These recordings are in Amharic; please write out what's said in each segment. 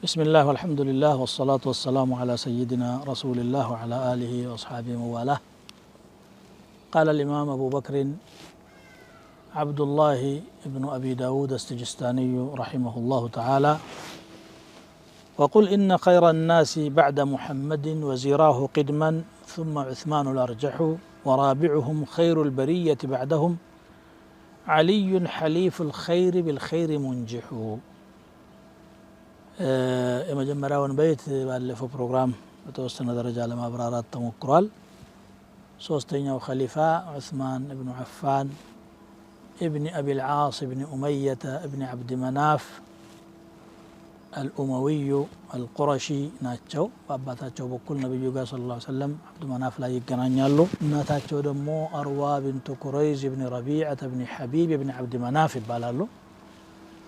بسم الله والحمد لله والصلاة والسلام على سيدنا رسول الله وعلى آله وأصحابه وموالاه. قال الإمام أبو بكر عبد الله بن أبي داود السجستاني رحمه الله تعالى: وقل إن خير الناس بعد محمد وزراه قدما ثم عثمان الأرجح ورابعهم خير البرية بعدهم علي حليف الخير بالخير منجح. የመጀመሪያውን በይት ባለፈው ፕሮግራም በተወሰነ ደረጃ ለማብራራት ተሞክሯል። ሶስተኛው ኸሊፋ ዑስማን ኢብኑ አፋን ኢብኒ አቢ አልዓስ ኢብኒ ኡመየተ ኢብኒ ዓብድ መናፍ አልኡመዊዩ አልቁረሺ ናቸው። በአባታቸው በኩል ነቢዩ ጋር ሰለላሁ ዐለይሂ ወሰለም ዓብድ መናፍ ላይ ይገናኛሉ። እናታቸው ደግሞ አርዋ ቢንቱ ኩረይዝ ኢብኒ ረቢዐተ ኢብኒ ሐቢብ ኢብኒ ዓብድ መናፍ ይባላሉ።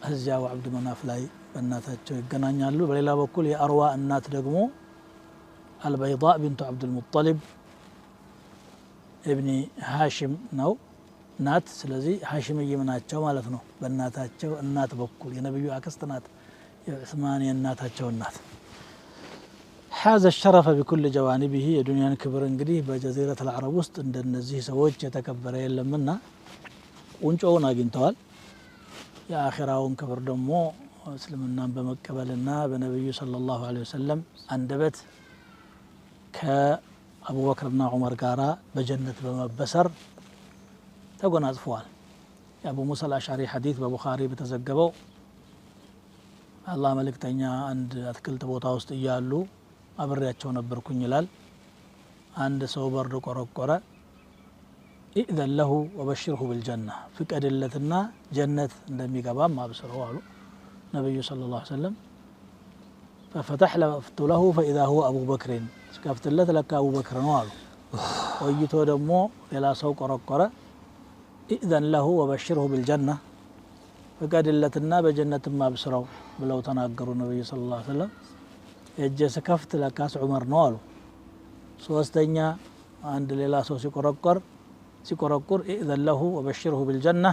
እዚያው ዓብድ መናፍ ላይ በእናታቸው ይገናኛሉ። በሌላ በኩል የአርዋ እናት ደግሞ አልበይዳ ቢንቱ ዓብድልሙጠሊብ ኢብኒ ሃሽም ነው ናት። ስለዚህ ሃሽምይም ናቸው ማለት ነው። በእናታቸው እናት በኩል የነቢዩ አክስት ናት የዑስማን የእናታቸው እናት። ሓዘ ሸረፈ ቢኩል ጀዋኒቢሂ የዱንያን ክብር እንግዲህ በጀዚረት አልዓረብ ውስጥ እንደነዚህ ሰዎች የተከበረ የለምና ቁንጮውን አግኝተዋል። የአኺራውን ክብር ደግሞ እስልምናን በመቀበልና በነቢዩ ሰለላሁ ዐለይሂ ወሰለም አንደበት ከአቡበክርና ዑመር ጋራ በጀነት በመበሰር ተጎናጽፈዋል። የአቡ ሙሳ አልአሽዓሪ ሐዲት በቡኻሪ በተዘገበው አላህ መልእክተኛ አንድ አትክልት ቦታ ውስጥ እያሉ አብሬያቸው ነበርኩኝ ይላል። አንድ ሰው በር ቆረቆረ። ኢእዘን ለሁ ወበሽርሁ ብልጀና ፍቀድለትና ጀነት እንደሚገባም አብስረው አሉ ነቢዩ ሰለላሁ ዐለይሂ ወሰለም። ፈፈተሕቱ ለሁ ፈኢዛ ሁወ አቡበክርን ስከፍትለት ለካ አቡበክር ነው አሉ። ቆይቶ ደግሞ ሌላ ሰው ቆረቆረ። ኢእዘን ለሁ ወበሽርሁ ብልጀና ፍቀድለትና በጀነትም አብስረው ብለው ተናገሩ ነቢዩ ሰለላሁ ዐለይሂ ወሰለም። የእጀ ስከፍት ለካስ ዑመር ነው አሉ። ሶስተኛ አንድ ሌላ ሰው ሲቆረቁር ኢእዘን ለሁ ወበሽርሁ ብልጀና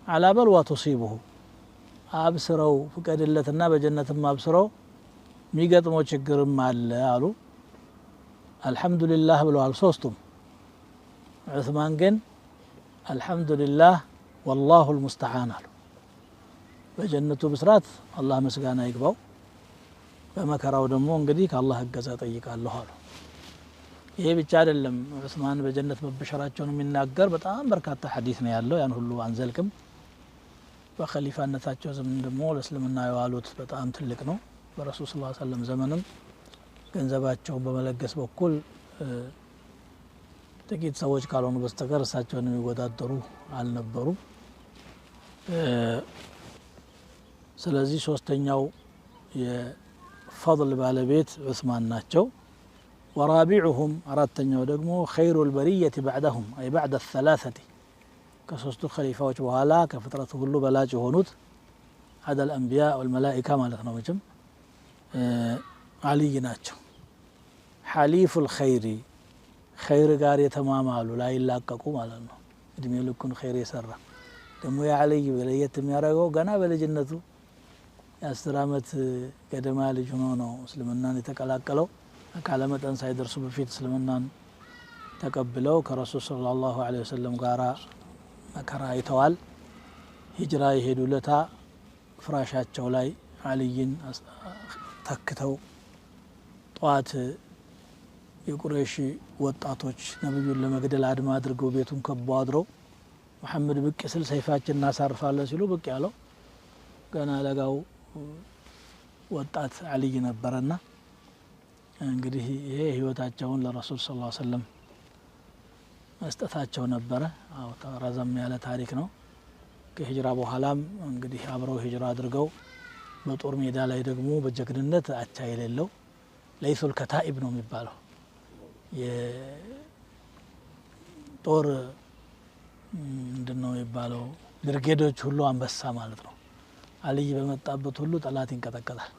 አላ በልዋ ቱሲቡሁ አብስረው ፍቀድለትና በጀነትም አብስረው የሚገጥመው ችግርም አለ አሉ። አልሐምዱሊላህ ብለዋል ሶስቱም። ዑስማን ግን አልሐምዱሊላህ ወላሁ ልሙስተዓን አሉ። በጀነቱ ብስራት አላህ ምስጋና ይግባው፣ በመከራው ደግሞ እንግዲህ ከአላህ እገዛ ጠይቃለሁ አሉ። ይሄ ብቻ አይደለም። ዑስማን በጀነት መበሸራቸውን የሚናገር በጣም በርካታ ሐዲስ ነው ያለው። ያን ሁሉ አንዘልቅም። በኸሊፋነታቸው ዘመን ደግሞ ለእስልምና የዋሉት በጣም ትልቅ ነው። በረሱል ሰለላሁ ዐለይሂ ወሰለም ዘመንም ገንዘባቸውን በመለገስ በኩል ጥቂት ሰዎች ካልሆኑ በስተቀር እሳቸውን የሚወዳደሩ አልነበሩም። ስለዚህ ሶስተኛው የፈضል ባለቤት ዑስማን ናቸው። ወራቢዑሁም አራተኛው ደግሞ ኸይሩ ልበሪየት ባዕደሁም አይ ባዕደ ሰላሰቲ ከሶስቱ ኸሊፋዎች በኋላ ከፍጥረቱ ሁሉ በላጭ የሆኑት አደል አንቢያ ወልመላኢካ ማለት ነው። መቼም አልይ ናቸው። ሐሊፉ ልኸይሪ ኸይር ጋር የተማማሉ ላይላቀቁ ማለት ነው። እድሜ ልኩን ኸይር የሰራ ደግሞ የአልይ ለየት የሚያደርገው ገና በልጅነቱ የ10 ዓመት ገደማ ልጅ ሆኖ ነው እስልምናን የተቀላቀለው። አካለ መጠን ሳይደርሱ በፊት እስልምናን ተቀብለው ከረሱል ሰለላሁ ዐለይሂ ወሰለም ጋራ መከራ አይተዋል። ሂጅራ የሄዱ ለታ ፍራሻቸው ላይ አልይን ተክተው ጠዋት የቁረይሽ ወጣቶች ነብዩን ለመግደል አድማ አድርገው ቤቱን ከበው አድረው መሐመድ ብቅ ስል ሰይፋችን እናሳርፋለን ሲሉ ብቅ ያለው ገና ለጋው ወጣት አልይ ነበረና እንግዲህ ይሄ ህይወታቸውን ለረሱል ሰለላሁ ዐለይሂ ወሰለም መስጠታቸው ነበረ። ረዘም ያለ ታሪክ ነው። ከሂጅራ በኋላም እንግዲህ አብረው ሂጅራ አድርገው በጦር ሜዳ ላይ ደግሞ በጀግንነት አቻ የሌለው ለይሱል ከታኢብ ነው የሚባለው የጦር ምንድነው የሚባለው ብርጌዶች ሁሉ አንበሳ ማለት ነው። አልይ በመጣበት ሁሉ ጠላት ይንቀጠቀጣል።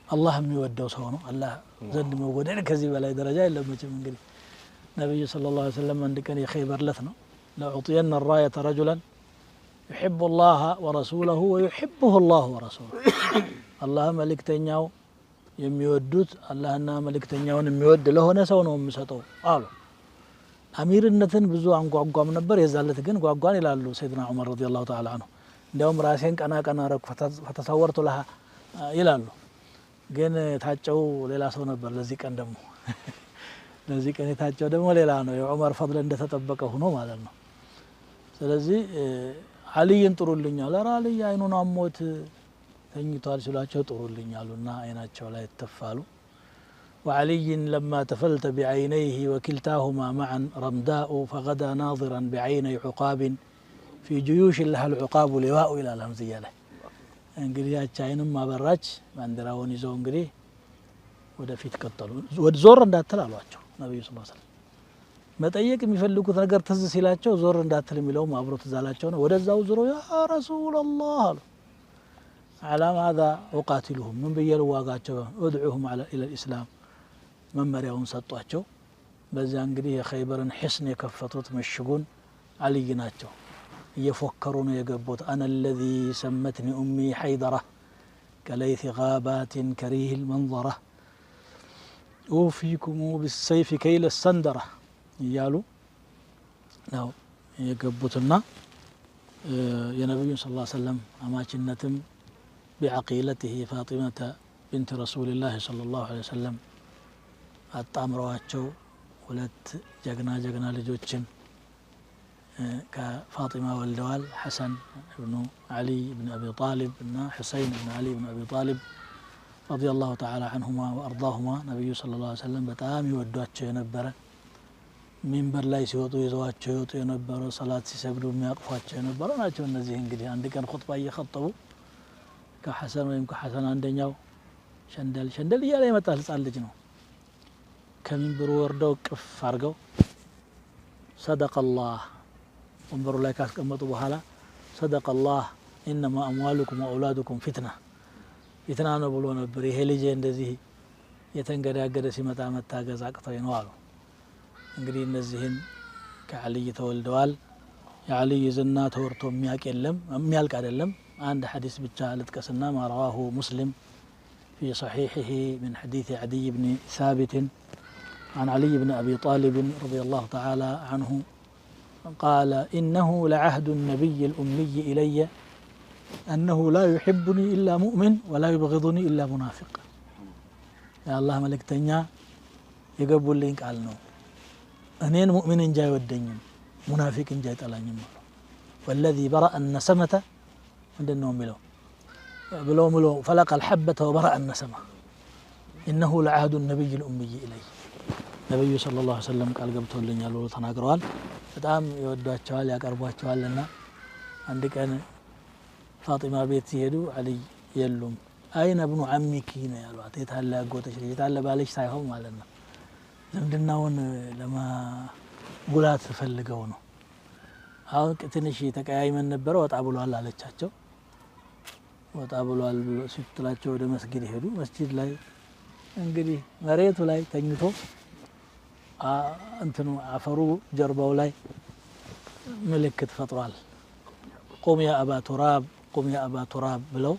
አላህ የሚወደው ሰው ነው። አላህ ዘንድ መወደድ ከዚህ በላይ ደረጃ የለም። መቼም እንግዲህ ነብዩ ሰለላሁ ዐለይሂ ወሰለም አንድ ቀን የኸይበር ለት ነው ለኡጥየነ الرايه رجلا يحب الله ورسوله ويحبه الله ورسوله الله ملكتنياو የሚወዱት አላህና መልእክተኛውን የሚወድ ለሆነ ሰው ነው የሚሰጠው አሉ። አሚርነትን ብዙ አንጓጓም ነበር የዛለት ግን ጓጓን ይላሉ ሰይድና ዑመር ረዲየላሁ ተዓላ ዐንሁ። እንደውም ራሴን ቀና ቀና ረኩ ፈተሰወርቱ ለሃ ይላሉ። ግን ታጨው ሌላ ሰው ነበር ለዚህ ቀን ደግሞ ለዚህ ቀን የታጨው ደግሞ ሌላ ነው። የዑመር ፈድል እንደተጠበቀ ሆኖ ማለት ነው። ስለዚህ አልይን ጥሩልኛል ኧረ አልይ አይኑን አሞት ተኝቷል ሲሏቸው ጥሩልኛሉና አይናቸው ላይ ተፋሉ። وعلي لما تفلت بعينيه وكلتاهما معا رمداء فغدا ناظرا بعيني عقاب في جيوش لها العقاب لواء الى الهمزيه له እንግዲህ ያቺ አይንም ማበራች ባንዲራውን ይዘው እንግዲህ ወደፊት ቀጠሉ። ወደ ዞር እንዳትል አሏቸው ነብዩ ሰለላሁ ዐለይሂ ወሰለም። መጠየቅ የሚፈልጉት ነገር ትዝ ሲላቸው ዞር እንዳትል የሚለው አብሮ ትዛላቸው ነው። ወደዛው ዞሮ ያ ረሱላህ አሉ على ماذا أقاتلهم من بيلواقاتهم ادعوهم إلى الإسلام መመሪያውን ሰጧቸው። በዛ እንግዲህ የኸይበርን ሕስን የከፈቱት መሽጉን አልይ ናቸው። እየፎከሩ ነው የገቡት أنا الذي سمتني أمي حيدرة كليث غابات كريه المنظرة أوفيكم بالسيف كيل السندرة እያሉ ነው የገቡትና የነብዩን ሰለላሁ ዐለይሂ ወሰለም አማችነትም بعقيلته فاطمة بنت رسول الله صلى الله عليه وسلم አጣምረዋቸው ሁለት ጀግና ልጆችን ከፋጢማ ወልደዋል። ሐሰን ኢብኑ አሊ ኢብኑ አቢ ጣሊብ እና ሁሰይን ኢብኑ አሊ ኢብኑ አቢ ጣሊብ رضي الله تعالى عنهما وارضاهما ነብዩ ሰለላሁ ዐለይሂ ወሰለም በጣም ይወዷቸው የነበረ ሚንበር ላይ ሲወጡ ይዘዋቸው ይወጡ የነበረ ሰላት ሲሰግዱ የሚያቅፏቸው የነበረ ናቸው። እነዚህ እንግዲህ አንድ ቀን ኹጥባ እየኸጠቡ ከሐሰን ወይም ከሐሰን አንደኛው ሸንደል እያለ ይመጣል። ህፃን ልጅ ነው። ከሚንበሩ ወርደው ቅፍ አድርገው صدق الله ወንበሩ ላይ ካስቀመጡ በኋላ صدق الله انما اموالكم واولادكم فتنه فتنه ነው ብሎ ነበር። ይሄ ልጅ እንደዚህ የተንገዳገደ ሲመጣ መታገዝ አቅቶኝ ነው አሉ። እንግዲህ እነዚህን ከአልይ ተወልደዋል። የአልይ ዝና ተወርቶ የሚያልቅ አይደለም። عند حديث بتاع لتكسنا ما رواه مسلم في صحيحه من حديث عدي بن ثابت عن علي بن أبي طالب رضي الله تعالى عنه قال إنه لعهد النبي الأمي إلي أنه لا يحبني إلا مؤمن ولا يبغضني إلا منافق. يا الله ملك تنيا يقبل لينك على أنين مؤمن جاي ودنيم منافق جاي تلانيم والذي برأ النسمة عندنا ملو بلو فلق الحبة وبرأ النسمة إنه لعهد النبي الأمي إلي نبي صلى الله عليه وسلم قال قبته لن يالو تناقروال بتام يودواتشوال يقربواتشوال لنا عندك أنا فاطمة بيت يدو علي يلوم أين ابن عمك هنا يالو تيتهلا قوتش يتهلا باليش سايهم مالنا زمدناون لما قولات فلقونه አሁን ትንሽ ተቀያይመን ነበር። ወጣ ብሏል አለቻቸው። ወጣ ብሏል ሲጥላቸው ወደ መስጊድ ሄዱ። መስጊድ ላይ እንግዲህ መሬቱ ላይ ተኝቶ እንትኑ አፈሩ ጀርባው ላይ ምልክት ፈጥሯል። ቁም ያ አባ ቱራብ ቁም ያ አባ ቱራብ ብለው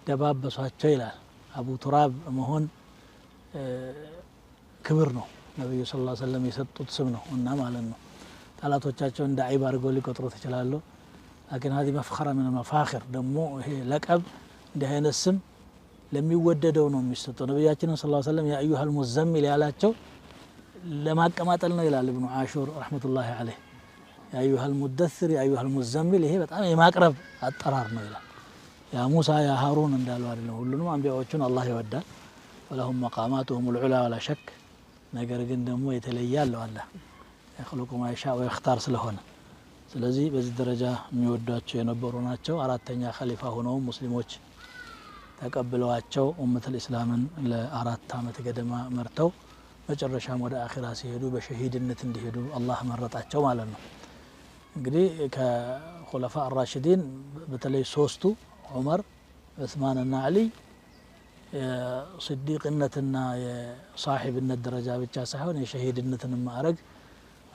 ደባበሷቸው ይላል። አቡ ቱራብ መሆን ክብር ነው። ነብዩ ሰለላሁ ዐለይሂ ወሰለም የሰጡት ስም ነው እና ማለት ነው ጣላቶቻቸው እንደ አይብ አድርገው ሊቆጥሩት ይችላሉ። لكن هذه مفخرة من المفاخر ደግሞ ይሄ ለቀብ እንዲህ አይነት ስም ለሚወደደው ነው የሚሰጠው። ነብያችን ሰለላሁ ዐለይሂ ወሰለም ያ አዩሃ المزمل ያላቸው ለማቀማጠል ነው ይላል ኢብኑ አሹር ረህመቱላሂ ዐለይህ። ያ አዩሃ المدثر ያ አዩሃ المزمل ይሄ በጣም የማቅረብ አጠራር ነው ይላል። ያ ሙሳ ያ ሃሩን እንዳለው አይደለም። ሁሉንም አንቢያዎችን አላህ ይወዳል። ولهم مقاماتهم العلى ولا شك ነገር ግን ደግሞ የተለያለው አለ يخلق ما يشاء ويختار ስለሆነ ስለዚህ በዚህ ደረጃ የሚወዷቸው የነበሩ ናቸው። አራተኛ ኸሊፋ ሆነው ሙስሊሞች ተቀብለዋቸው ኡመቱል ኢስላምን ለአራት አመት ገደማ መርተው መጨረሻም ወደ አኺራ ሲሄዱ በሸሂድነት እንዲሄዱ አላህ መረጣቸው ማለት ነው። እንግዲህ ከኹለፋ አራሽዲን በተለይ ሶስቱ ዑመር፣ ዑስማን እና አሊ የስዲቅነትና የሳሂብነት ደረጃ ብቻ ሳይሆን የሸሂድነትን ማዕረግ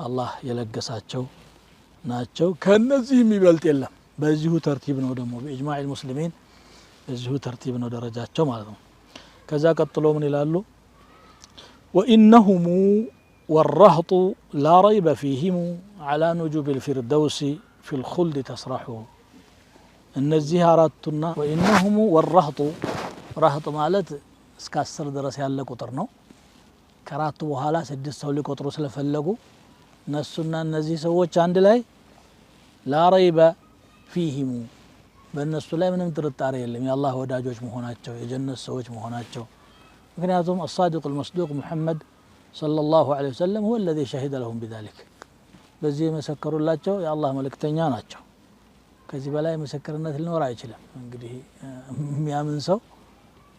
አላህ የለገሳቸው ናቸው። ከነዚህ የሚበልጥ የለም። በዚሁ ተርቲብ ነው ደግሞ በኢጅማዕ المسلمين በዚሁ ተርቲብ ነው ደረጃቸው ማለት ነው ከዛ ቀጥሎ ምን ይላሉ وإنهم والرهط لا ريب فيهم على نجوب الفردوس في الخلد تسرحه እነዚህ አራቱና وإنهم والرهط رهط ማለት እስከ 10 ድረስ ያለ ቁጥር ነው ከአራቱ በኋላ 6 ሰው ሊቆጥሩ ስለፈለጉ እነሱና እነዚህ ሰዎች አንድ ላይ لا ريب فيهم በእነሱ ላይ ምንም ጥርጣሬ የለም የአላህ ወዳጆች መሆናቸው የጀነት ሰዎች መሆናቸው ምክንያቱም الصادق المصدوق محمد صلى الله عليه وسلم هو الذي شهد لهم بذلك በዚህ መሰከሩላቸው የአላህ መልእክተኛ ናቸው ከዚህ በላይ ምስክርነት ሊኖር አይችልም እንግዲህ የሚያምን ሰው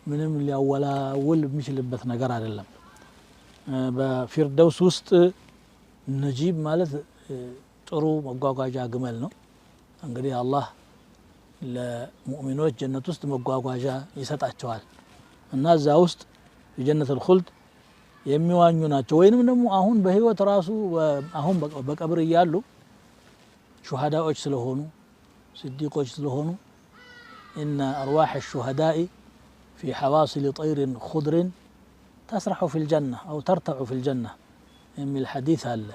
ምንም ሊያወላውል የሚችልበት ነገር አይደለም በፊርደውስ ውስጥ ነጂብ ማለት ጥሩ መጓጓዣ ግመል ነው እንግዲህ አላህ ለሙእሚኖች ጀነት ውስጥ መጓጓዣ ይሰጣቸዋል እና እዛ ውስጥ የጀነት الخلد የሚዋኙ ናቸው ወይንም ደግሞ አሁን በህይወት ራሱ አሁን በቀብር ይያሉ ሹሃዳዎች ስለሆኑ صديقዎች ስለሆኑ ان ارواح الشهداء في حواصل طير خضر تسرح في الجنة او ترتع في الجنة የሚል ሐዲስ አለ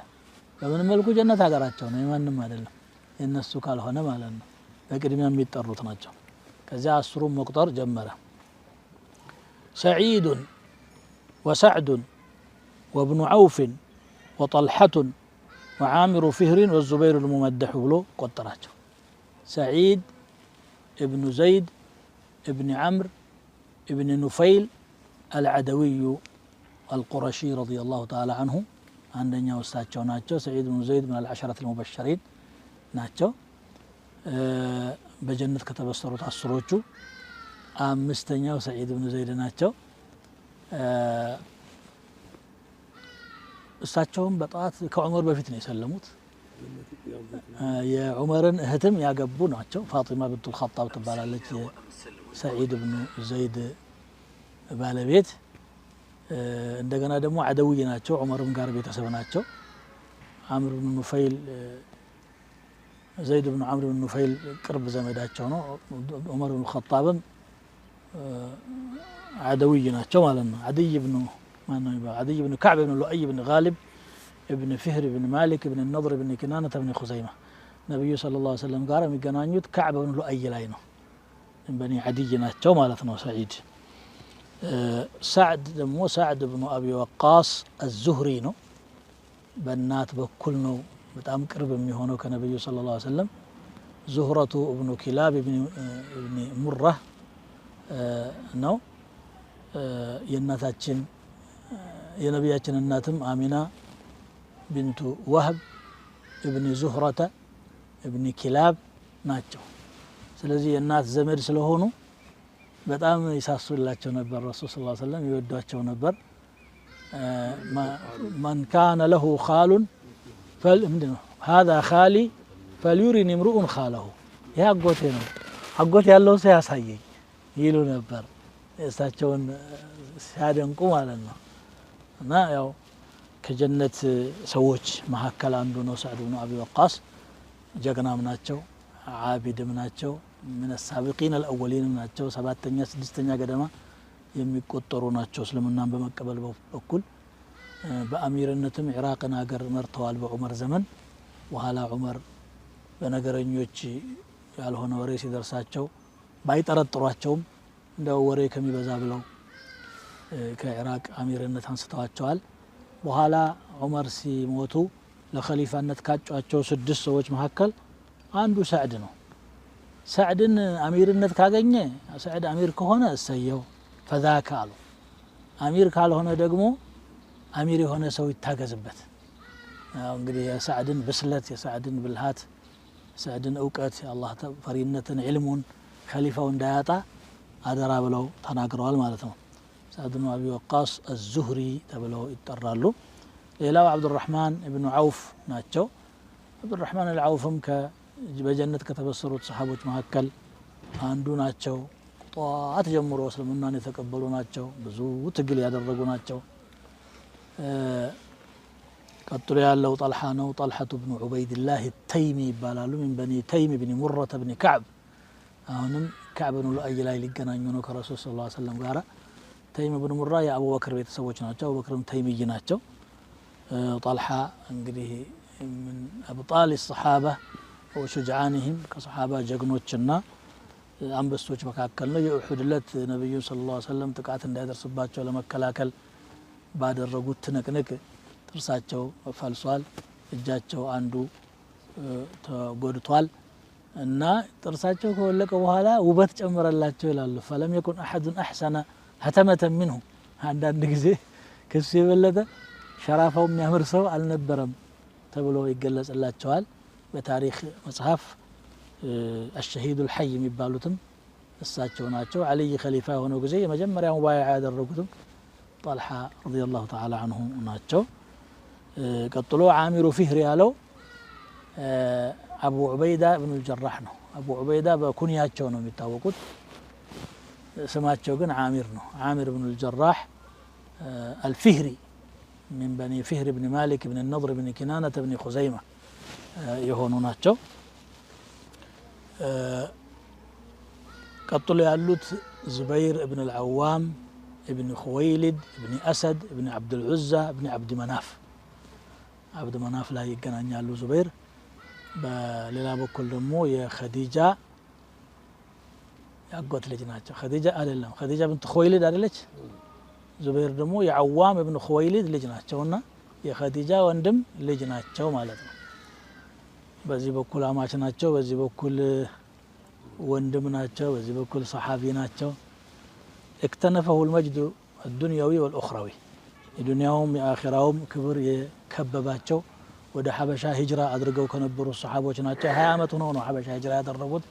በምን መልኩ ጀነት ሀገራቸው ነው የማንም አይደለም የነሱ ካልሆነ ማለት ነው በቅድሚያ የሚጠሩት ናቸው ከዛ አስሩም መቁጠር ጀመረ سعيد وسعد وابن عوف وطلحة وعامر فهر والزبير الممدح بلو قطراቸው سعيد ابن زيد ابن عمرو ابن نفيل العدوي القرشي رضي الله تعالى عنه عندنا وساچو ናቸው سعيد بن زيد من العشرة المبشرين ናቸው በጀነት ከተበሰሩት አስሮቹ አምስተኛው سعيد بن زيد ናቸው እሳቸውም በጣት ከዑመር በፊት ነው የሰለሙት የዑመርን እህትም ያገቡ ናቸው ፋጢማ بنت الخطاب ትባላለች سعيد بن زيد ባለቤት እንደገና ደግሞ አደውይ ናቸው ዑመርም ጋር ቤተሰብ ናቸው አምር بن نفيل زيد بن عمرو بن نفيل قرب زمዳቸው ነው ዑመር بن الخطاب عدوي ናቸው ማለት ነው عدي بن ما ነው عدي بن كعب بن لؤي بن غالب ابن فهر بن مالك بن النضر بن كنانة بن خزيمة نبي صلى الله عليه وسلم ጋር የሚገናኙት كعب بن لؤي ላይ ነው بني عدي ናቸው ማለት ነው سعيد سعد ደግሞ سعد بن ابي وقاص الزهري ነው በእናት በኩል ነው በጣም ቅርብ የሚሆነው ከነብዩ ሰለላሁ ዐለይሂ ወሰለም زهرة ابن كلاب ابن مرة ነው የእናታችን የነብያችን እናትም አሚና بنت وهب ابن زهرة ابن كلاب ናቸው ስለዚህ የእናት ዘመድ ስለሆኑ በጣም ይሳሱላቸው ነበር ረሱል ሰለላሁ ዐለይሂ ወሰለም ይወዷቸው ነበር من كان له خال فالمدنه هذا خالي فليرني امرؤ خاله ያ አጎቴ ነው አጎቴ ያለው ሰው ያሳየኝ ይሉ ነበር እሳቸውን ሲያደንቁ ማለት ነው እና ያው ከጀነት ሰዎች መሐከል አንዱ ነው سعد بن ابي وقاص ጀግናም ናቸው ዓቢድም ናቸው من السابقين الاولين ናቸው ሰባተኛ ስድስተኛ ገደማ የሚቆጠሩ ናቸው እስልምናን በመቀበል በኩል በአሚርነትም ኢራቅን ሀገር መርተዋል በዑመር ዘመን በኋላ ዑመር በነገረኞች ያልሆነ ወሬ ሲደርሳቸው ባይጠረጥሯቸውም እንደው ወሬ ከሚበዛ ብለው ከኢራቅ አሚርነት አንስተዋቸዋል በኋላ ዑመር ሲሞቱ ለኸሊፋነት ካጯቸው 6 ሰዎች መካከል አንዱ سعد ነው سعدን አሚርነት ካገኘ سعد አሚር ከሆነ እሰየው فذاك አሉ አሚር ካልሆነ ደግሞ አሚር የሆነ ሰው ይታገዝበት እንግዲህ የسعدን ብስለት የسعدን ብልሃት سعدን እውቀት የአላህ ፈሪነትን ዒልሙን ኸሊፋው እንዳያጣ አደራ ብለው ተናግረዋል ማለት ነው سعد بن ابي وقاص الزهري ተብለው ይጠራሉ ሌላው عبد الرحمن ابن عوف ናቸው عبد الرحمن العوفም በጀነት ከተበሰሩት ሰሃቦች መካከል አንዱ ናቸው ጧት ጀምሮ እስልምናን የተቀበሉ ናቸው ብዙ ትግል ያደረጉ ናቸው ቀጥሎ ያለው ጠልሓ ነው ጠልሓቱ ብኑ ዑበይድላህ ተይሚ ይባላሉ من بني تيم بن مرة بن كعب አሁንም كعب بن لؤي ላይ ሊገናኙ ነው ከረሱል ሰለላሁ ዐለይሂ ወሰለም ጋር ተይም ብኑ ሙራ የአቡበክር ቤተሰቦች ናቸው አቡበክርም ተይሚይ ናቸው ጠልሓ እንግዲህ من أبطال الصحابة وشجعانهم كصحابة ጀግኖችና አንበሶች መካከል ነው የኡሁድ ለት ነብዩ ሰለላሁ ዐለይሂ ወሰለም ጥቃት እንዳይደርስባቸው ለመከላከል ባደረጉት ትንቅንቅ ጥርሳቸው ፈልሷል እጃቸው አንዱ ተጎድቷል እና ጥርሳቸው ከወለቀ በኋላ ውበት ጨመረላቸው ይላሉ فلم يكن احد احسن هتمة منه አንዳንድ ጊዜ ከሱ የበለጠ ሸራፋው የሚያምር ሰው አልነበረም ተብሎ ይገለጽላቸዋል በታሪክ መጽሐፍ الشهيد الحي የሚባሉትም እሳቸው ናቸው علي خليفة ሆነው ጊዜ የመጀመሪያው ባይዓ ያደረጉትም طلحة رضي الله تعالى عنه ናቸው ቀጥሎ عامر فهر ያለው አቡ ዑበይዳ ኢብኑ الجراح ነው አቡ ዑበይዳ በኩንያቸው ነው የሚታወቁት ስማቸው ግን عامر ነው عامر بن الجراح الفهري من بني فهر بن مالك بن النضر بن كنانة بن خزيمة የሆኑ ናቸው ቀጥሎ ያሉት زبير ابن العوام ابن خويلد ابن أسد ابن عبد العزة ابن عبد مناف عبد مناف ላይ ይገናኛሉ زبير በሌላ በኩል ደግሞ የኸዲጃ ያጎት ልጅ ናቸው ኸዲጃ አይደለም ኸዲጃ بنت خويلد አይደለች زبير ደግሞ የዓዋም ابن خويلد ልጅ ናቸውና የኸዲጃ ወንድም ልጅ ናቸው ማለት ነው በዚህ በኩል አማች ናቸው በዚህ በኩል ወንድም ናቸው በዚህ በኩል ሰሃቢ ናቸው اكتنفه المجد الدنيوي والاخروي የዱንያውም የአኺራውም ክብር የከበባቸው ወደ ሐበሻ ሂጅራ አድርገው ከነበሩ ሰሃቦች ናቸው 20 አመት ሆነው ነው ሐበሻ ሂጅራ ያደረጉት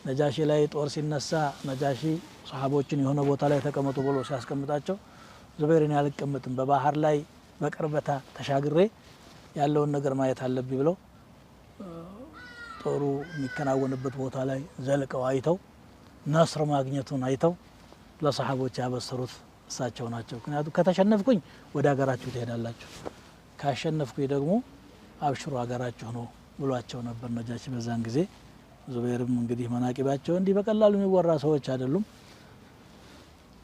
ነጃሺ ላይ ጦር ሲነሳ ነጃሺ ሰሃቦችን የሆነ ቦታ ላይ ተቀመጡ ብሎ ሲያስቀምጣቸው ዙበይርን ያልቀመጥም በባህር ላይ በቅርበታ ተሻግሬ ያለውን ነገር ማየት አለብኝ ብለው ጦሩ የሚከናወንበት ቦታ ላይ ዘልቀው አይተው ነስር ማግኘቱን አይተው ለሰሃቦች ያበሰሩት እሳቸው ናቸው ምክንያቱም ከተሸነፍኩኝ ወደ ሀገራችሁ ትሄዳላችሁ ካሸነፍኩኝ ደግሞ አብሽሩ ሀገራችሁ ነው ብሏቸው ነበር ነጃሺ በዛን ጊዜ ዙበይርም እንግዲህ መናቂባቸው እንዲህ በቀላሉ የሚወራ ሰዎች አይደሉም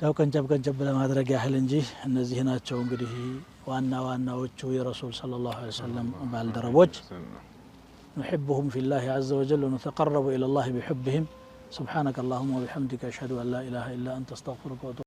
ያው ቀንጨብ ለማድረግ ያህል እንጂ እነዚህ ናቸው እንግዲህ ዋናዎቹ የረሱል ሰለላሁ ዐለይሂ ወሰለም ባልደረቦች نحبهم في الله عز وجل ونتقرب إلى الله بحبهم سبحانك اللهم وبحمدك أشهد أن لا إله إلا أنت استغفرك وأتوب